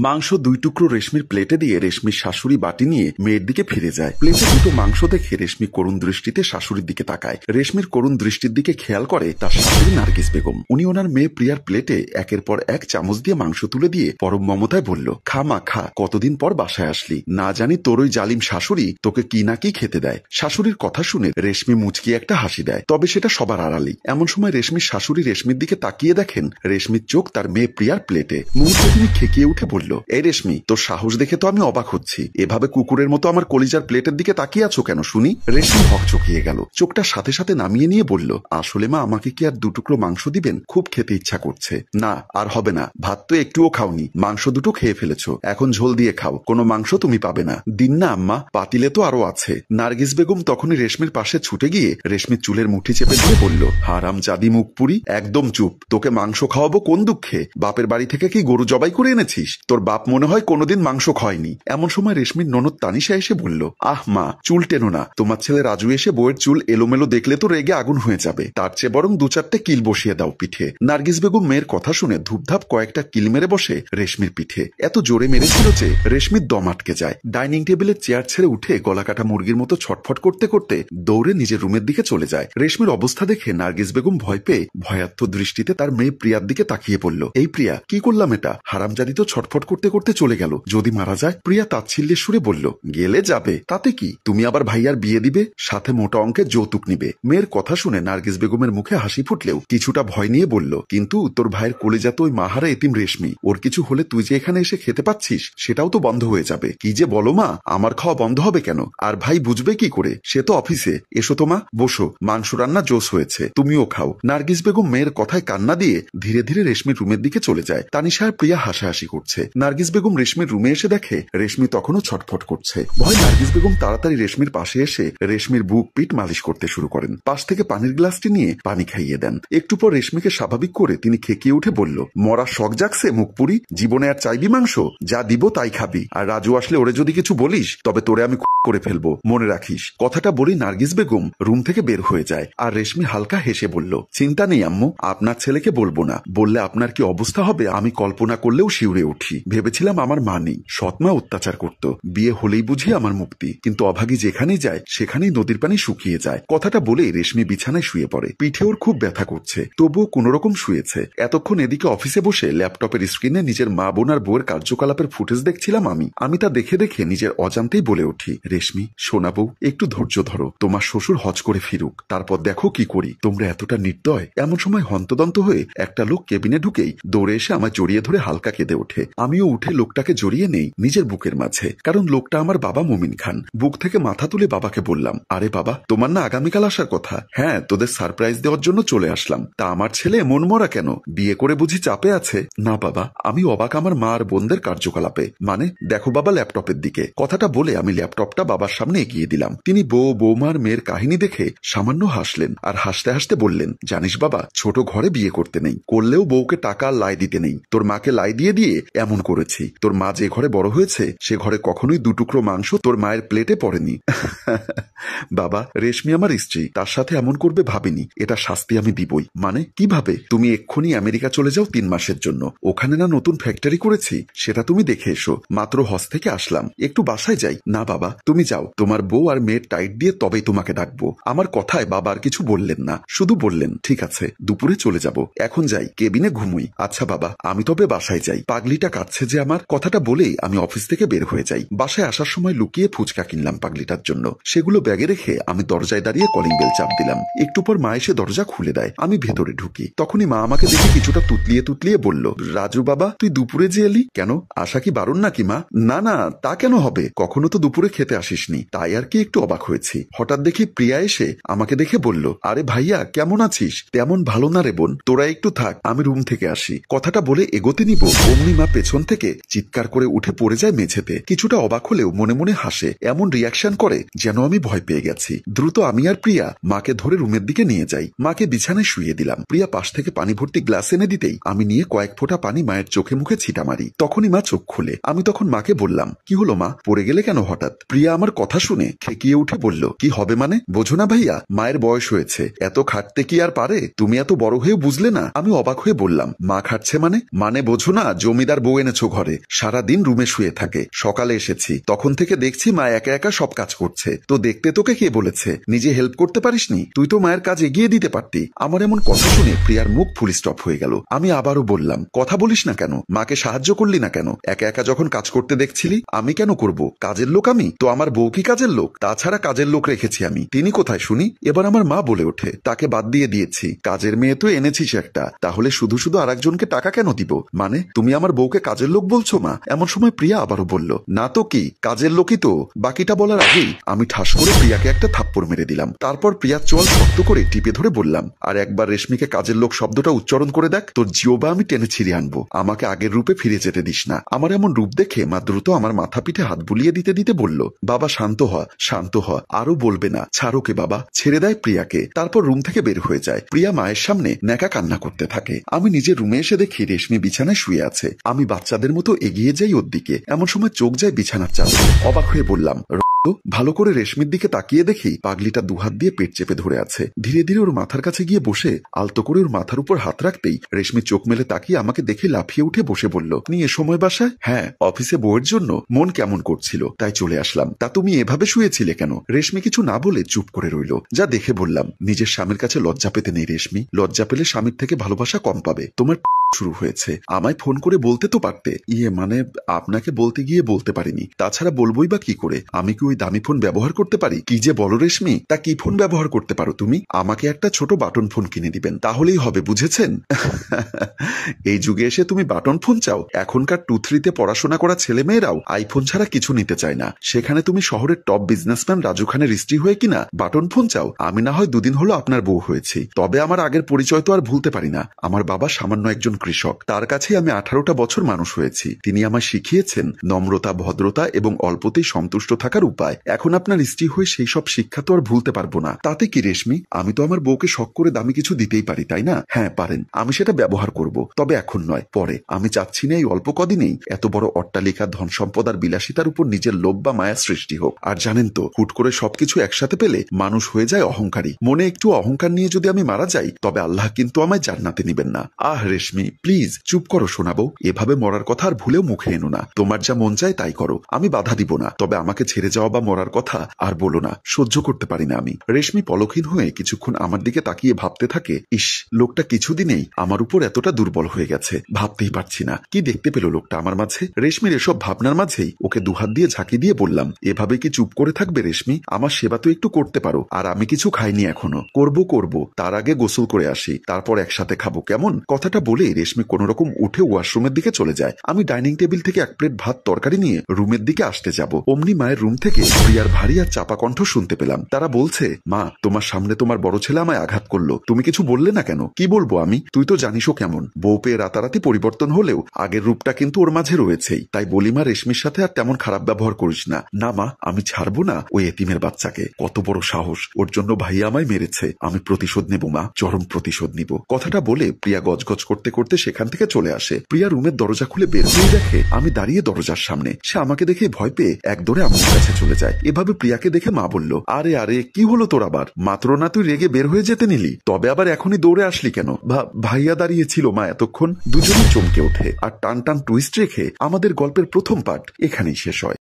মাংস 2 টুকরো রেশমির প্লেটে দিয়ে রেশমির শাশুড়ি বাটি নিয়ে মেয়ের দিকে ফিরে যায়। প্লেটে দুটো মাংস দেখে রেশমি করুণ দৃষ্টিতে শাশুড়ির দিকে তাকায়। রেশমির করুণ দৃষ্টির দিকে খেয়াল করে তার শাশুড়ি নার্গিস বেগম। উনি ওনার মেয়ে প্রিয়ার প্লেটে একের পর এক চামচ দিয়ে মাংস তুলে দিয়ে পরম মমতায় বলল, খা মা খা, কতদিন পর বাসায় আসলি, না জানি তোর ওই জালিম শাশুড়ি তোকে কি না কি খেতে দেয়। শাশুড়ির কথা শুনে রেশমি মুচকি একটা হাসি দেয়, তবে সেটা সবার আড়ালেই। এমন সময় রেশমির শাশুড়ি রেশমির দিকে তাকিয়ে দেখেন রেশমির চোখ তার মেয়ে প্রিয়ার প্লেটে। মুহূর্তে তিনি খেকিয়ে উঠে বলল, এই রেশমি, তোর সাহস দেখে তো আমি অবাক হচ্ছি, এভাবে কুকুরের মতো আমার কলিজার প্লেটের দিকে তাকিয়ে আছো কেন শুনি? রেশমি হকচকিয়ে গেল, চোখটা সাথে সাথে নামিয়ে নিয়ে বলল, আসলে মা, আমাকে কি আর 2 টুকরো মাংস দিবেন? খুব খেতে ইচ্ছা করছে। না, আর হবে না, ভাত তো একটুও খাওনি, মাংস দুটো খেয়ে ফেলেছো, এখন ঝোল দিয়ে খাও, কোনো মাংস তুমি পাবে না। দিন না আম্মা, পাতিলে তো আরো আছে। নার্গিস বেগম তখনই রেশমির পাশে ছুটে গিয়ে রেশমির চুলের মুঠি চেপে ধরে বলল, হারাম জাদি মুখপুরি, একদম চুপ, তোকে মাংস খাওয়াবো কোন দুঃখে? বাপের বাড়ি থেকে কি গরু জবাই করে এনেছিস? তোর বাপ মনে হয় কোনোদিন মাংস খায়নি। এমন সময় রেশমির ননদ তানিশা এসে বলল, আহ মা, চুল টেনো না, তোমার ছেলে রাজু এসে বউয়ের চুল এলোমেলো দেখলে তো রেগে আগুন হয়ে যাবে, তার চেয়ে বরং 2-4টে কিল বসিয়ে দাও পিঠে। নার্গিস বেগম মেয়ের কথা শুনে ধূপধাপ কয়েকটা কিল মেরে বসে রেশমির পিঠে। এত জোরে মেরেছিল যে রেশমির দম আটকে যায়। ডাইনিং টেবিলের চেয়ার ছেড়ে উঠে গলা কাটা মুরগির মতো ছটফট করতে করতে দৌড়ে নিজের রুমের দিকে চলে যায়। রেশমির অবস্থা দেখে নার্গিস বেগম ভয় পেয়ে ভয়ার্থ দৃষ্টিতে তার মেয়ে প্রিয়ার দিকে তাকিয়ে পড়ল, এই প্রিয়া, কি করলাম এটা? হারামজাদি তো ছটফট করতে করতে চলে গেল, যদি মারা যায়? প্রিয়া তাচ্ছিল্যের সুরে বলল, গেলে যাবে, তাতে কি, তুমি আবার ভাইয়ার বিয়ে দিবে, সাথে মোটা অঙ্কের যৌতুক নিবে। মেয়ের কথা শুনে নার্গিস বেগমের মুখে হাসি ফুটলেও কিছুটা ভয় নিয়ে বলল, কিন্তু তোর ভাইয়ের কলিজা তো ওই মাহারা এতিম রেশমি, ওর কিছু হলে তুই যে এখানে এসে খেতে পাচ্ছিস সেটাও তো বন্ধ হয়ে যাবে। কি যে বলো মা, আমার খাওয়া বন্ধ হবে কেন? আর ভাই বুঝবে কি করে? সে তো অফিসে। এসো তো মা, বসো, মাংস রান্না জোশ হয়েছে, তুমিও খাও। নার্গিস বেগম মেয়ের কথায় কান্না দিয়ে ধীরে ধীরে রেশমির রুমের দিকে চলে যায়। তানিশা আর প্রিয়া হাসাহাসি করছে। নার্গিস বেগম রেশমির রুমে এসে দেখে রেশমি তখনও ছটফট করছে। ভয় নার্গিস বেগম তাড়াতাড়ি রেশমির পাশে এসে রেশমির বুক পিঠ মালিশ করতে শুরু করেন। পাশ থেকে পানির গ্লাসটি নিয়ে পানি খাইয়ে দেন। একটু পর রেশমিকে স্বাভাবিক করে তিনি খেকিয়ে উঠে বলল, মরা শখ জাগছে মুখপুরি, জীবনে আর চাইবি মাংস? যা দিব তাই খাবি, আর রাজু আসলে ওরে যদি কিছু বলিস তবে তোরে আমি করে ফেলবো, মনে রাখিস। কথাটা বলি নার্গিস বেগম রুম থেকে বের হয়ে যায়। আর রেশমি হালকা হেসে বলল, চিন্তা নেই আম্মু, আপনার ছেলেকে বলবো না, বললে আপনার কি অবস্থা হবে আমি কল্পনা করলেও শিউরে উঠি। ভেবেছিলাম আমার মা নেই, সৎমা অত্যাচার করত, বিয়ে হলেই বুঝি আমার মুক্তি, কিন্তু অভাগী যেখানেই যায় সেখানেই নদীর পানি শুকিয়ে যায়। কথাটা বলে রেশমি বিছানায় শুয়ে পড়ে। পিঠে ওর খুব ব্যথা করছে, তবুও কোনোরকম শুয়েছে। এতক্ষণ এদিকে অফিসে বসে ল্যাপটপের স্ক্রিনে নিজের মা বোন আর বউয়ের কার্যকলাপের ফুটেজ দেখছিলাম আমি তা দেখে দেখে নিজের অজান্তেই বলে উঠি, রেশমি সোনা বউ, একটু ধৈর্য ধরো, তোমার শ্বশুর হজ করে ফিরুক, তারপর দেখো কি করি। তোমরা এতটা নির্দয়। এমন সময় হন্তদন্ত হয়ে একটা লোক কেবিনে ঢুকেই দৌড়ে এসে আমায় জড়িয়ে ধরে হালকা কেঁদে ওঠে। আমিও উঠে লোকটাকে জড়িয়ে নেই নিজের বুকের মাঝে, কারণ লোকটা আমার বাবা মুমিন খান। বুক থেকে মাথা তুলে বাবাকে বললাম, আরে বাবা, তোমার না আগামীকাল আসার কথা? হ্যাঁ, তোদের সারপ্রাইজ দেওয়ার জন্য চলে আসলাম। তা আমার ছেলে মন মরা কেন? বিয়ে করে বুঝি চাপে আছে? না বাবা, আমি অবাক আমার মা আর বোনদের কার্যকলাপে। মানে দেখো বাবা ল্যাপটপের দিকে। কথাটা বলে আমি ল্যাপটপটা বাবার সামনে এগিয়ে দিলাম। তিনি বউ বৌমার মেয়ের কাহিনী দেখে সামান্য হাসলেন আর হাসতে হাসতে বললেন, জানিস বাবা, ছোট ঘরে বিয়ে করতে নেই, করলেও বউকে টাকা লাই দিতে নেই। তোর মাকে লাই দিয়ে দিয়ে এমন করেছি। তোর মা যে ঘরে বড় হয়েছে সে ঘরে কখনোই 2 টুকরো মাংস তোর মায়ের প্লেটে পড়েনি। বাবা, রেশমি আমার স্ত্রী, তার সাথে এমন করবে ভাবিনি, এটা শাস্তি আমি দিবই। মানে কিভাবে? তুমি এক্ষুনি আমেরিকা চলে যাও 3 মাসের জন্য, ওখানে না নতুন ফ্যাক্টরি করেছি, সেটা তুমি দেখে এসো। মাত্র হজ থেকে আসলাম, একটু বাসায় যাই। না বাবা, তুমি যাও, তোমার বউ আর মেয়ের টাইট দিয়ে তবেই তোমাকে ডাকবো। আমার কথায় বাবা আর কিছু বললেন না, শুধু বললেন, ঠিক আছে, দুপুরে চলে যাব, এখন যাই, কেবিনে ঘুমুই। আচ্ছা বাবা, আমি তবে বাসায় যাই, পাগলিটা কাঁদছে যে আমার। কথাটা বলেই আমি অফিস থেকে বের হয়ে যাই। বাসায় আসার সময় লুকিয়ে ফুচকা কিনলাম পাগলিটার জন্য। সেগুলো ব্যাগে রেখে আমি দরজায় দাঁড়িয়ে কলিং বেল চাপ দিলাম। একটু পর মা এসে দরজা খুলে দেয়। আমি ভেতরে ঢুকি। তখনই মা আমাকে দেখে কিছুটা তুতলিয়ে তুতলিয়ে বলল, রাজু বাবা, তুই দুপুরে যে এলি কেন? আসা কি বারণ নাকি মা? না না, তা কেন হবে, কখনো তো দুপুরে খেতে আসিসনি, তাই আর কি একটু অবাক হয়েছি। হঠাৎ দেখি প্রিয়া এসে আমাকে দেখে বলল, আরে ভাইয়া কেমন আছিস? তেমন ভালো না রে বোন, তোরা একটু থাক, আমি রুম থেকে আসি। কথাটা বলে এগোতে নিব, অমনি মা পেছন থেকে চিৎকার করে উঠে পড়ে যায় মেঝেতে। কিছুটা অবাক হলেও মনে মনে হাসে, এমন রিয়াকশন করে যেন আমি ভয় পেয়ে গেছি। দ্রুত আমি আর প্রিয়া মাকে ধরে রুমের দিকে নিয়ে যাই। মাকে বিছানায় শুয়ে দিলাম। প্রিয়া পাশ থেকে পানি ভর্তি গ্লাস এনে দিতেই আমি নিয়ে কয়েক ফোঁটা পানি মায়ের চোখে মুখে ছিটা মারি। তখনই মা চোখ খুলে। আমি তখন মাকে বললাম, কি হলো মা, পড়ে গেলে কেন হঠাৎ? প্রিয়া আমার কথা শুনে খেকিয়ে উঠে বলল, কি হবে মানে? বোঝো না ভাইয়া, মায়ের বয়স হয়েছে, এত খাটতে কি আর পারে? তুমি এত বড় হয়েও বুঝলে না? আমি অবাক হয়ে বললাম, মা খাটছে মানে? মানে বোঝো না, জমিদার বউ এনে এনেছো ঘরে? সারাদিন রুমে শুয়ে থাকে। সকালে এসেছি, তখন থেকে দেখছি মা একা একা সব কাজ করছে। তো দেখতে তোকে কে বলেছে? নিজে হেল্প করতে পারিসনি? তুই তো মায়ের কাজ এগিয়ে দিতে পারতি। আমার এমন কথা শুনে প্রিয়ার মুখ ফুল স্টপ হয়ে গেল। আমি আবারও বললাম, কথা বলিস না কেন? মাকে সাহায্য করলি না কেন? একা একা যখন কাজ করতে দেখছিলি? আমি কেন করব? কাজের লোক আমি তো? আমার বউ কি কাজের লোক? তাছাড়া কাজের লোক রেখেছি আমি, তিনি কোথায় শুনি? এবার আমার মা বলে ওঠে, তাকে বাদ দিয়ে দিয়েছি। কাজের মেয়ে তো এনেছিস একটা, তাহলে শুধু শুধু আরেকজনকে টাকা কেন দিব? মানে তুমি আমার বউকে কাজের লোক বলছো মা? এমন সময় প্রিয়া আবারও বলল, না তো কি, কাজের লোকই তো। বাকিটা বলার আগেই আমি ঠাস করে প্রিয়াকে একটা থাপ্পড় মেরে দিলাম। তারপর প্রিয়ার চোয়াল শক্ত করে টিপে ধরে বললাম, আর একবার রেশমিকে কাজের লোক শব্দটা উচ্চারণ করে দেখ, তোর জিওবা আমি টেনে ছিঁড়ে আনবো। আমাকে আগের রূপে ফিরে যেতে দিস না। আমার এমন রূপ দেখে মা দ্রুত আমার মাথা পিঠে হাত বুলিয়ে দিতে দিতে বলল, বাবা শান্ত হ, শান্ত হ, আরো বলবে না, ছাড়োকে বাবা। ছেড়ে দেয় প্রিয়াকে। তারপর রুম থেকে বের হয়ে যায়। প্রিয়া মায়ের সামনে ন্যাকা কান্না করতে থাকে। আমি নিজের রুমে এসে দেখি রেশমি বিছানায় শুয়ে আছে। আমি বাচ্চাদের মতো এগিয়ে যাই ওর দিকে। এমন সময় চোখ যায় বিছানার চাদরে। অবাক হয়ে বললাম, ভালো করে রেশমির দিকে তাকিয়ে দেখি পাগলিটা দুহাত দিয়ে পেট চেপে ধরে আছে। ধীরে ধীরে ওর মাথার কাছে গিয়ে বসে আলতো করে ওর মাথার উপর হাত রাখতেই রেশমি চোখ মেলে তাকিয়ে আমাকে দেখে লাফিয়ে উঠে বসে বলল, তুমি এ সময় বাসায়? হ্যাঁ, অফিসে বউয়ের জন্য মন কেমন করছিল তাই চলে আসলাম। তা তুমি এভাবে শুয়েছিলে কেন? রেশমি কিছু না বলে চুপ করে রইল। যা দেখে বললাম, নিজের স্বামীর কাছে লজ্জা পেতে নেই রেশমি। লজ্জা পেলে স্বামীর থেকে ভালোবাসা কম পাবে। তোমার শুরু হয়েছে, আমায় ফোন করে বলতে তো পারতে। মানে আপনাকে বলতে গিয়ে বলতে পারিনি। তাছাড়া বলবোই বা কি করে? আমি কি ওই দামি ফোন ব্যবহার করতে পারি? কি যে বলো রেশমি, তা কি ফোন ব্যবহার করতে পারো তুমি? আমাকে একটা ছোট বাটন ফোন কিনে দিবেন, তাহলেই হবে, বুঝেছেন? এই যুগে এসে তুমি বাটন ফোন চাও? এখনকার 2-3-তে পড়াশোনা করা ছেলে মেয়েরাও আইফোন ছাড়া কিছু নিতে চায় না। সেখানে তুমি শহরের টপ বিজনেসম্যান রাজু খানের স্ত্রী হয়ে কিনা বাটন ফোন চাও? আমি না হয় 2 দিন হলো আপনার বউ হয়েছি, তবে আমার আগের পরিচয় তো আর ভুলতে পারি না। আমার বাবা সামান্য একজন কৃষক, তার কাছে আমি 18টা বছর মানুষ হয়েছি। তিনি আমায় শিখিয়েছেন নম্রতা, ভদ্রতা এবং অল্পতেই সন্তুষ্ট থাকার উপায়। এখন আপনার স্ত্রী হয়ে সেই সব শিক্ষা তো আর ভুলতে পারবো না। তাতে কি রেশমি, আমি তো আমার বউকে শখ করে দামি কিছু দিতেই পারি, তাই না? হ্যাঁ পারেন, আমি সেটা ব্যবহার করব, তবে এখন নয়, পরে। আমি চাচ্ছি না এই অল্প কদিনেই এত বড় অট্টালিকা, ধন সম্পদ আর বিলাসিতার উপর নিজের লোভ বা মায়া সৃষ্টি হোক। আর জানেন তো, হুট করে সবকিছু একসাথে পেলে মানুষ হয়ে যায় অহংকারী। মনে একটু অহংকার নিয়ে যদি আমি মারা যাই, তবে আল্লাহ কিন্তু আমায় জান্নাতে নিবেন না। আহ রেশমি প্লিজ চুপ করো শোনাবো। এভাবে মরার কথা আর ভুলেও মুখে এনো না। তোমার যা মন চায় তাই করো, আমি বাধা দিব না। তবে আমাকে ছেড়ে যাওয়া বা মরার কথা আর বলো না, সহ্য করতে পারি না আমি। রেশমি পলকহীন হয়ে কিছুক্ষণ আমার দিকে তাকিয়ে ভাবতে থাকে, ইস, লোকটা কিছুদিনেই আমার উপর এতটা দুর্বল হয়ে গেছে, ভাবতেই পারছি না কি দেখতে পেল লোকটা আমার মাঝে। রেশমির এসব ভাবনার মাঝেই ওকে দুহাত দিয়ে ঝাঁকি দিয়ে বললাম, এভাবে কি চুপ করে থাকবে রেশমি? আমার সেবা তো একটু করতে পারো। আর আমি কিছু খাইনি এখনো, করব, তার আগে গোসল করে আসি, তারপর একসাথে খাবো, কেমন? কথাটা বলে রেশমি কোন রকম উঠে ওয়াশরুমের দিকে চলে যায়। আমি ডাইনিং টেবিল থেকে 1 প্লেট ভাত তরকারি নিয়ে রুমের দিকে আসতে যাব, অমনি মায়ের রুম থেকে প্রিয়ার ভারী আর চাপা কণ্ঠ শুনতে পেলাম। তারা বলছে, মা, তোমার সামনে তোমার বড় ছেলে আমায় আঘাত করলো, তুমি কিছু বললে না কেন? কি বলবো আমি? তুই তো জানিসও কেমন। বউ পেয়ে রাতারাতি পরিবর্তন হলেও আগের রূপটা কিন্তু ওর মাঝে রয়েছেই। তাই বলি মা, রেশমির সাথে আর তেমন খারাপ ব্যবহার করিস না। না মা, আমি ছাড়বো না ওই এতিমের বাচ্চাকে। কত বড় সাহস! ওর জন্য ভাইয়া আমায় মেরেছে। আমি প্রতিশোধ নেব মা, চরম প্রতিশোধ নিব। কথাটা বলে প্রিয়া গজগজ করতে করতে সেখান থেকে চলে আসে। প্রিয়া রুমের দরজা খুলে বের হয়ে দেখে আমি দাঁড়িয়ে দরজার সামনে। সে আমাকে দেখে ভয় পেয়ে এক দৌড়ে আমার কাছে চলে যায়। এভাবে প্রিয়াকে দেখে মা বলল, আরে আরে, কি হলো তোর আবার? মাত্র না তুই রেগে বের হয়ে যেতে নিলি, তবে আবার এখনই দৌড়ে আসলি কেন? ভাইয়া দাঁড়িয়েছিল মা এতক্ষণ। দুজনেই চমকে ওঠে আর টান টান টুইস্ট রেখে আমাদের গল্পের প্রথম পার্ট এখানেই শেষ হয়।